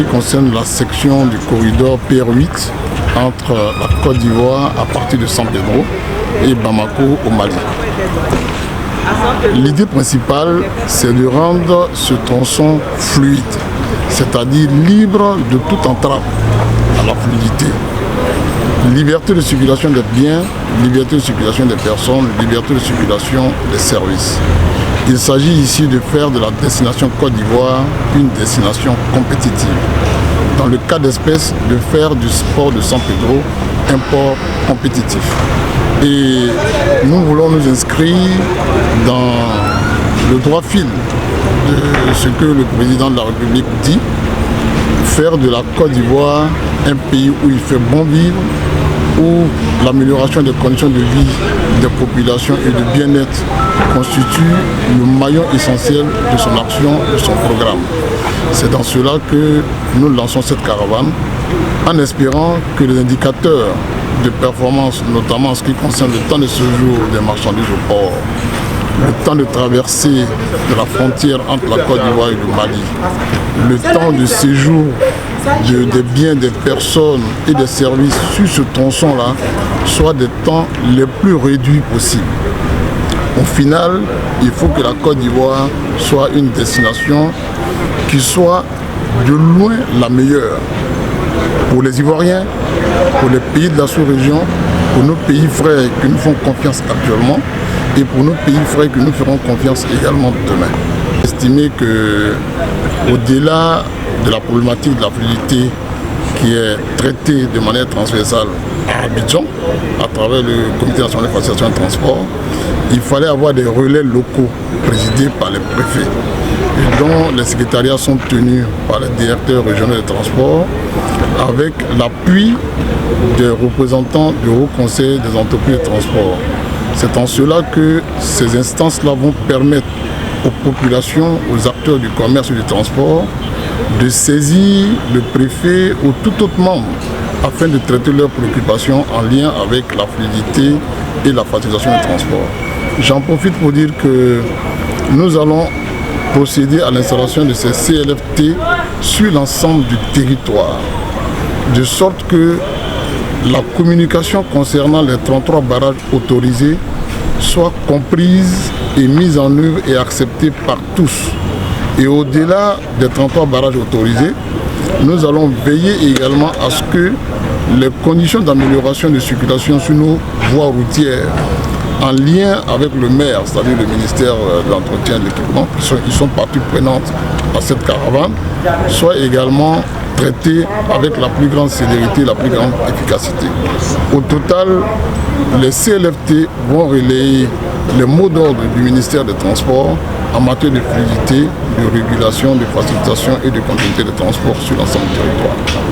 qui concerne la section du corridor PR8 entre la Côte d'Ivoire à partir de San Pedro et Bamako au Mali. L'idée principale, c'est de rendre ce tronçon fluide, c'est-à-dire libre de toute entrave à la fluidité. Liberté de circulation des biens, liberté de circulation des personnes, liberté de circulation des services. Il s'agit ici de faire de la destination Côte d'Ivoire une destination compétitive. Dans le cas d'espèce, de faire du port de San Pedro un port compétitif. Et nous voulons nous inscrire dans le droit fil de ce que le président de la République dit, faire de la Côte d'Ivoire un pays où il fait bon vivre, où l'amélioration des conditions de vie des populations et de bien-être constitue le maillon essentiel de son action, de son programme. C'est dans cela que nous lançons cette caravane, en espérant que les indicateurs de performance, notamment en ce qui concerne le temps de séjour des marchandises au port, le temps de traversée de la frontière entre la Côte d'Ivoire et le Mali, le temps de séjour des biens, des personnes et des services sur ce tronçon-là, soient des temps les plus réduits possibles. Au final, il faut que la Côte d'Ivoire soit une destination qui soit de loin la meilleure pour les Ivoiriens, pour les pays de la sous-région, pour nos pays frères qui nous font confiance actuellement et pour nos pays frères que nous ferons confiance également demain. Estimer que au-delà de la problématique de la fluidité qui est traitée de manière transversale à Abidjan, à travers le Comité national de facilitation de transport, il fallait avoir des relais locaux présidés par les préfets, et dont les secrétariats sont tenus par les directeurs régionaux des transports, avec l'appui des représentants du Haut Conseil des entreprises de transport. C'est en cela que ces instances-là vont permettre aux populations, aux acteurs du commerce et du transport, de saisir le préfet ou tout autre membre afin de traiter leurs préoccupations en lien avec la fluidité et la facilitation du transport. J'en profite pour dire que nous allons procéder à l'installation de ces CLFT sur l'ensemble du territoire, de sorte que la communication concernant les 33 barrages autorisés soit comprise et mise en œuvre et acceptée par tous. Et au-delà des 33 barrages autorisés, nous allons veiller également à ce que les conditions d'amélioration de circulation sur nos voies routières, en lien avec le maire, c'est-à-dire le ministère de l'Entretien et de l'Équipement, qui sont parties prenantes à cette caravane, soient également traitées avec la plus grande célérité, la plus grande efficacité. Au total, les CLFT vont relayer les mots d'ordre du ministère des Transports en matière de fluidité, de régulation, de facilitation et de continuité de transport sur l'ensemble du territoire.